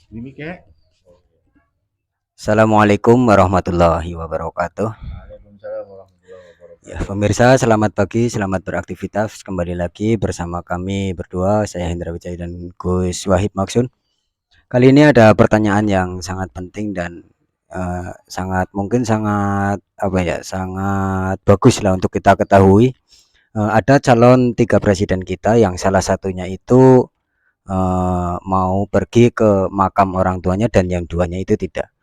Demikian. Assalamualaikum warahmatullahi wabarakatuh. Waalaikumsalam warahmatullahi Ya, wabarakatuh. pemirsa, selamat pagi, selamat beraktivitas. Kembali lagi bersama kami berdua, saya Hendra Wijaya dan Gus Wahid Maksun. Kali ini ada pertanyaan yang sangat penting dan sangat mungkin sangat apa ya, sangat bagus lah untuk kita ketahui. Ada calon tiga presiden kita yang salah satunya itu mau pergi ke makam orang tuanya dan yang duanya itu tidak.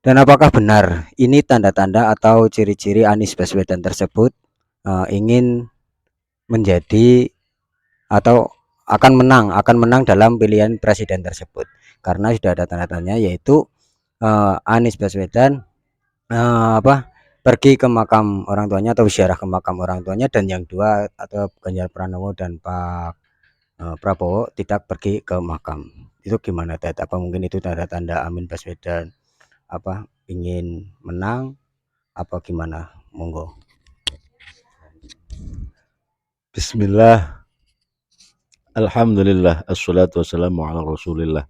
Dan apakah benar ini tanda-tanda atau ciri-ciri Anies Baswedan tersebut ingin menjadi atau akan menang dalam pilihan presiden tersebut? Karena sudah ada tanda-tandanya yaitu Anies Baswedan pergi ke makam orang tuanya atau ziarah ke makam orang tuanya, dan yang dua atau Ganjar Pranowo dan Pak Prabowo tidak pergi ke makam. Itu gimana, Ted? Apa mungkin itu tanda-tanda Amin Baswedan ingin menang apa gimana? Monggo. Bismillah, alhamdulillah, assalatu wassalamu ala rasulillah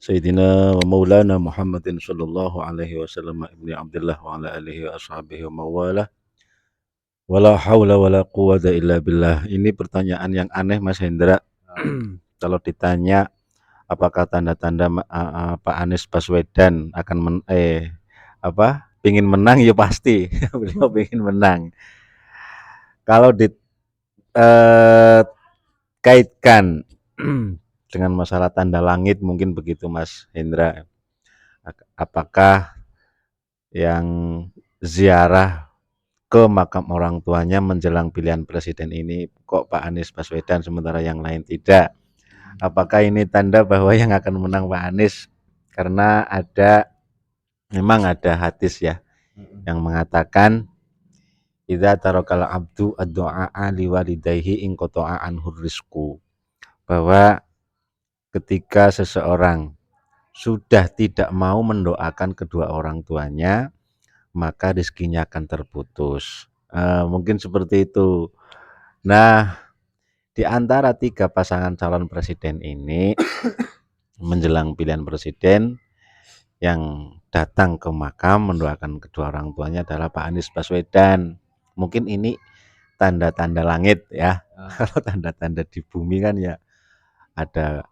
Sayyidina wa maulana Muhammadin sallallahu alaihi wasallam ibni Abdullah wa ala alihi wa ashabihi wa mawalah. Wala hawla wala quwata illa billah. Ini pertanyaan yang aneh Mas Hendra. Kalau ditanya apakah tanda-tanda Pak Anies Baswedan akan pingin menang, ya pasti beliau pingin menang. Kalau dikaitkan dengan masalah tanda langit, mungkin begitu Mas Hendra. Apakah yang ziarah ke makam orang tuanya menjelang pilihan presiden ini kok Pak Anies Baswedan sementara yang lain tidak? Apakah ini tanda bahwa yang akan menang Pak Anies? Karena memang ada hadis ya yang mengatakan idza tarakal abdu ad-du'a liwalidayhi in qata'a anhu rizqu, bahwa ketika seseorang sudah tidak mau mendoakan kedua orang tuanya, maka rezekinya akan terputus. Mungkin seperti itu. Nah, di antara tiga pasangan calon presiden ini menjelang pilihan presiden, yang datang ke makam mendoakan kedua orang tuanya adalah Pak Anies Baswedan. Mungkin ini tanda-tanda langit ya. Kalau tanda-tanda di bumi kan ya ada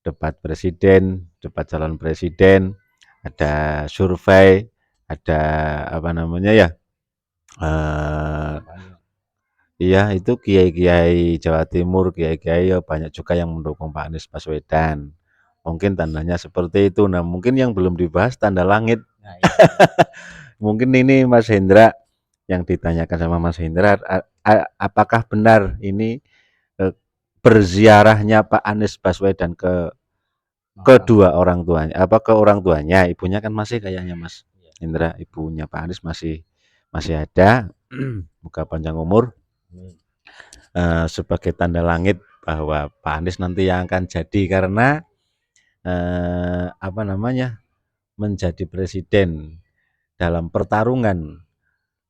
debat presiden, debat calon presiden, ada survei, ada apa namanya ya, iya itu kiai-kiai Jawa Timur, kiai-kiai ya banyak juga yang mendukung Pak Anies Baswedan. Mungkin tandanya seperti itu. Nah, mungkin yang belum dibahas tanda langit. Mungkin ini Mas Hendra, yang ditanyakan sama Mas Hendra, apakah benar ini berziarahnya Pak Anies Baswedan ke kedua orang tuanya, ke orang tuanya, ibunya kan masih kayaknya Mas Hendra, ibunya Pak Anies masih ada, moga panjang umur, sebagai tanda langit bahwa Pak Anies nanti yang akan jadi, karena menjadi presiden dalam pertarungan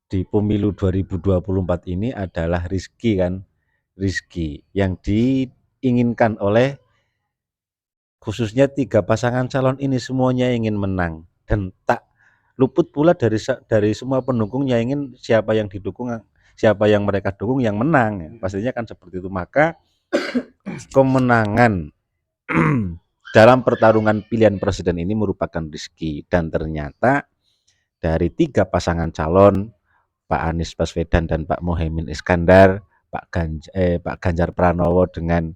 di pemilu 2024 ini adalah rizki yang diinginkan oleh khususnya tiga pasangan calon ini, semuanya ingin menang dan tak luput pula dari semua pendukungnya ingin siapa yang mereka dukung yang menang, pastinya kan seperti itu. Maka kemenangan dalam pertarungan pilihan presiden ini merupakan rezeki, dan ternyata dari tiga pasangan calon, Pak Anies Baswedan dan Pak Muhaimin Iskandar, Pak Ganjar Pranowo dengan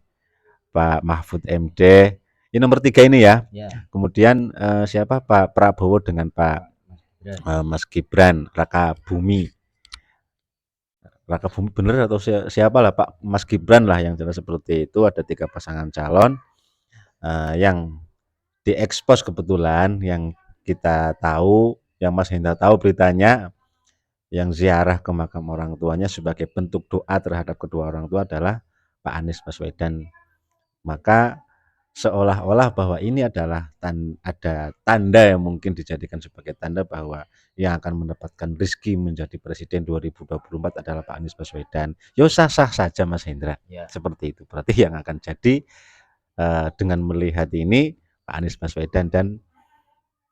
Pak Mahfud MD, ini nomor 3 ini ya. Kemudian siapa, Pak Prabowo dengan Pak Mas Gibran Raka Bumi bener atau siapa lah, Pak Mas Gibran lah, yang jelas seperti itu. Ada tiga pasangan calon yang diekspos kebetulan, yang kita tahu, yang Mas Hendra tahu beritanya, yang ziarah ke makam orang tuanya sebagai bentuk doa terhadap kedua orang tua adalah Pak Anies Baswedan. Maka seolah-olah bahwa ini adalah ada tanda yang mungkin dijadikan sebagai tanda bahwa yang akan mendapatkan rezeki menjadi presiden 2024 adalah Pak Anies Baswedan. Yo sah-sah saja Mas Hendra, seperti itu. Berarti yang akan jadi, dengan melihat ini, Pak Anies Baswedan dan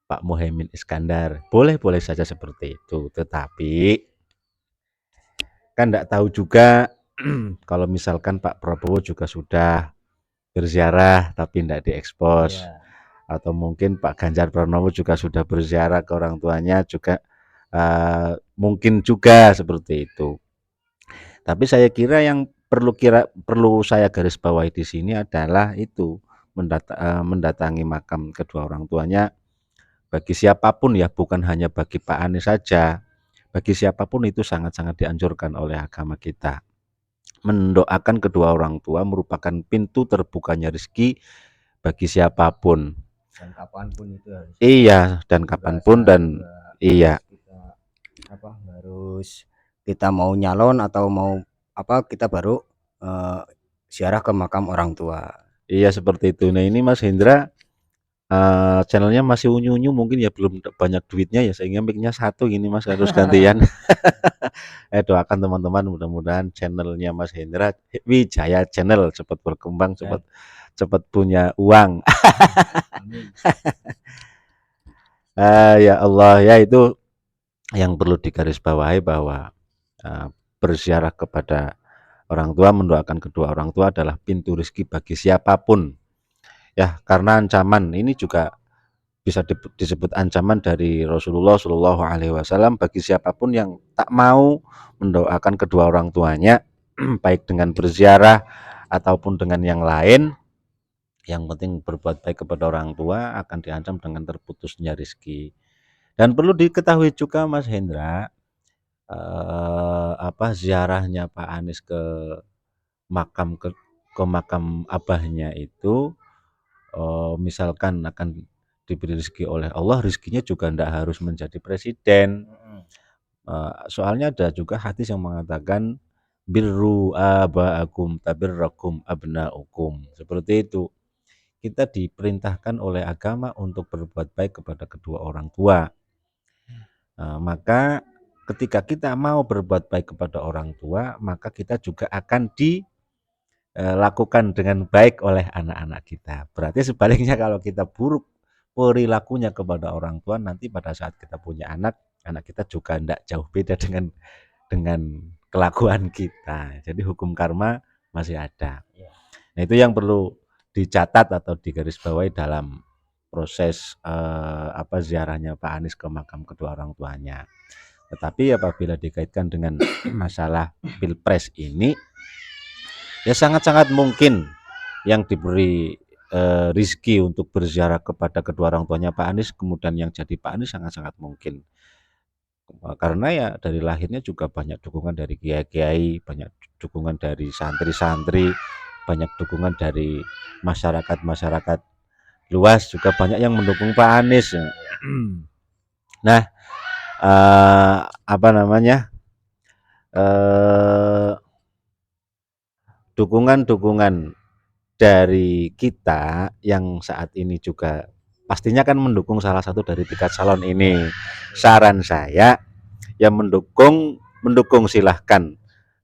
Pak Muhaimin Iskandar. Boleh-boleh saja seperti itu, tetapi kan enggak tahu juga kalau misalkan Pak Prabowo juga sudah berziarah tapi enggak diekspos, Iya. atau mungkin Pak Ganjar Pranowo juga sudah berziarah ke orang tuanya juga, mungkin juga seperti itu. Tapi saya kira yang perlu saya garis bawahi di sini adalah itu, mendatangi makam kedua orang tuanya bagi siapapun ya, bukan hanya bagi Pak Anies saja, bagi siapapun itu sangat-sangat dianjurkan oleh agama kita. Mendoakan kedua orang tua merupakan pintu terbukanya rezeki bagi siapapun. Dan kapanpun itu harus Iya, dan kapanpun dan iya, harus kita mau nyalon atau mau apa kita baru ziarah ke makam orang tua. iya seperti itu. Nah ini Mas Hendra, channelnya masih unyu-unyu mungkin ya, belum banyak duitnya ya, sehingga mic-nya satu ini Mas, harus gantian. Doakan teman-teman mudah-mudahan channelnya Mas Hendra Wijaya Channel cepat berkembang, cepat punya uang. Ya Allah, ya itu yang perlu digarisbawahi bahwa berziarah kepada orang tua, mendoakan kedua orang tua adalah pintu rezeki bagi siapapun. Ya, karena ancaman ini juga bisa disebut ancaman dari Rasulullah Shallallahu Alaihi Wasallam bagi siapapun yang tak mau mendoakan kedua orang tuanya, baik dengan berziarah ataupun dengan yang lain. Yang penting berbuat baik kepada orang tua akan diancam dengan terputusnya rezeki. Dan perlu diketahui juga Mas Hendra, ziarahnya Pak Anies ke makam abahnya itu, misalkan akan diberi rezeki oleh Allah, rezekinya juga tidak harus menjadi presiden. Soalnya ada juga hadis yang mengatakan birru abaakum tabirrakum abnaukum. Seperti itu. Kita diperintahkan oleh agama untuk berbuat baik kepada kedua orang tua. Maka ketika kita mau berbuat baik kepada orang tua, maka kita juga akan dilakukan dengan baik oleh anak-anak kita. Berarti sebaliknya kalau kita buruk perilakunya kepada orang tua, nanti pada saat kita punya anak kita juga tidak jauh beda dengan kelakuan kita. Jadi hukum karma masih ada. Nah itu yang perlu dicatat atau digarisbawahi dalam proses ziarahnya Pak Anies ke makam kedua orang tuanya. Tetapi apabila dikaitkan dengan masalah pilpres ini, ya sangat-sangat mungkin yang diberi rizki untuk berziarah kepada kedua orang tuanya Pak Anies, kemudian yang jadi Pak Anies sangat-sangat mungkin. Karena ya dari lahirnya juga banyak dukungan dari kiai-kiai, banyak dukungan dari santri-santri, banyak dukungan dari masyarakat-masyarakat luas, juga banyak yang mendukung Pak Anies. Nah, dukungan-dukungan dari kita yang saat ini juga pastinya kan mendukung salah satu dari 3 calon ini. Saran saya ya mendukung silahkan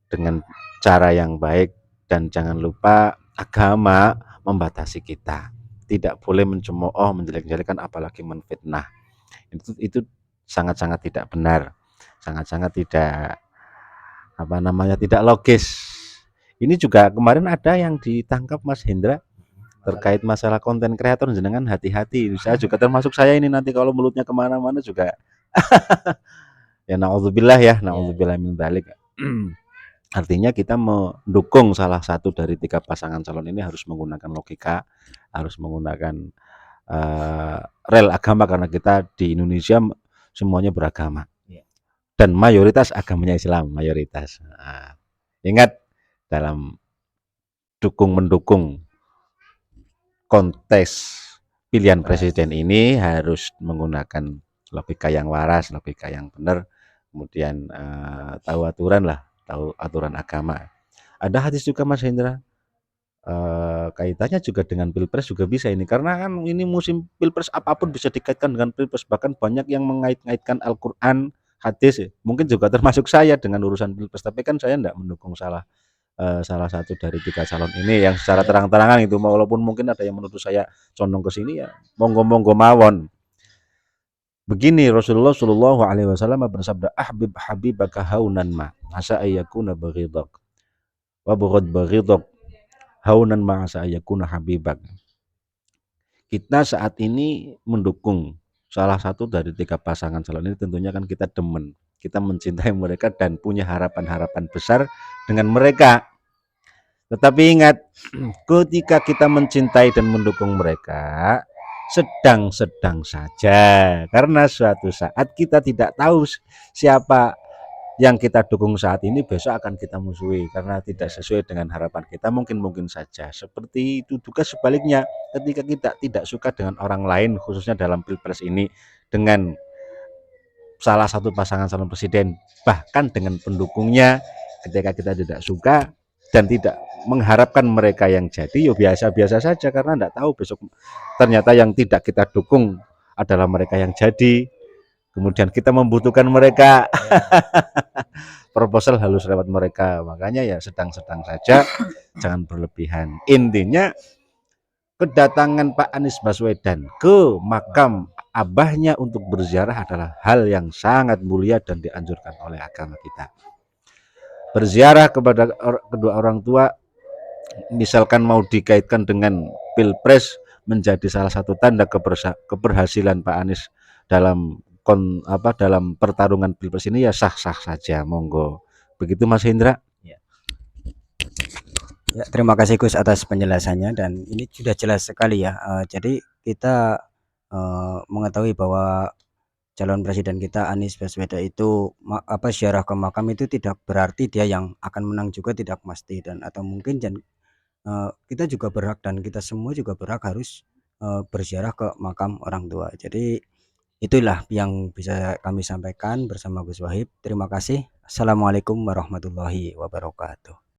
dengan cara yang baik, dan jangan lupa agama membatasi kita. Tidak boleh mencemooh, menjelek-jelekan, apalagi menfitnah. Itu sangat-sangat tidak benar, sangat-sangat tidak tidak logis. Ini juga kemarin ada yang ditangkap Mas Hendra terkait masalah konten kreator, jenengan hati-hati. Saya juga termasuk saya ini, nanti kalau mulutnya kemana-mana juga ya naudzubillah ya, naudzubillah min dzalik. Artinya kita mendukung salah satu dari 3 pasangan calon ini harus menggunakan logika, harus menggunakan rel agama, karena kita di Indonesia semuanya beragama. Dan mayoritas agamanya Islam, mayoritas. Ingat, dalam mendukung kontes pilihan presiden ini harus menggunakan logika yang waras, logika yang benar, kemudian tahu aturan lah, tahu aturan agama. Ada hadis juga Mas Hendra, kaitannya juga dengan pilpres juga bisa ini, karena kan ini musim pilpres, apapun bisa dikaitkan dengan pilpres, bahkan banyak yang mengait-ngaitkan Al-Quran, hadis, mungkin juga termasuk saya dengan urusan pilpres, tapi kan saya tidak mendukung salah salah satu dari 3 calon ini yang secara terang-terangan itu, walaupun mungkin ada yang menuduh saya condong ke sini, ya monggo-monggo mawon. Begini Rasulullah Shallallahu alaihi wasallam bersabda, "Ahbib habibaka haunan ma, asa ayyakuna baghidak. Wa bughad baghidak haunan ma asa ayyakuna habibak." Kita saat ini mendukung salah satu dari 3 pasangan calon ini, tentunya kan kita demen, kita mencintai mereka dan punya harapan-harapan besar dengan mereka. Tetapi ingat, ketika kita mencintai dan mendukung mereka, sedang-sedang saja. Karena suatu saat kita tidak tahu siapa yang kita dukung saat ini besok akan kita musuhi karena tidak sesuai dengan harapan kita, mungkin saja. Seperti itu juga sebaliknya, ketika kita tidak suka dengan orang lain, khususnya dalam pilpres ini, dengan salah satu pasangan calon presiden, bahkan dengan pendukungnya, ketika kita tidak suka dan tidak mengharapkan mereka yang jadi, ya biasa-biasa saja, karena tidak tahu besok ternyata yang tidak kita dukung adalah mereka yang jadi, kemudian kita membutuhkan mereka, proposal halus lewat mereka. Makanya ya sedang-sedang saja, jangan berlebihan. Intinya kedatangan Pak Anies Baswedan ke makam abahnya untuk berziarah adalah hal yang sangat mulia dan dianjurkan oleh agama kita. Berziarah kepada kedua orang tua, misalkan mau dikaitkan dengan pilpres, menjadi salah satu tanda keberhasilan Pak Anies dalam dalam pertarungan pilpres ini, ya sah-sah saja, monggo. Begitu Mas Hendra. Ya, terima kasih Gus atas penjelasannya dan ini sudah jelas sekali ya. Jadi kita mengetahui bahwa calon presiden kita Anies Baswedan itu ziarah ke makam itu tidak berarti dia yang akan menang juga, tidak pasti, dan atau mungkin kita juga berhak dan kita semua juga berhak harus berziarah ke makam orang tua. Jadi itulah yang bisa kami sampaikan bersama Gus Wahib. Terima kasih. Assalamualaikum warahmatullahi wabarakatuh.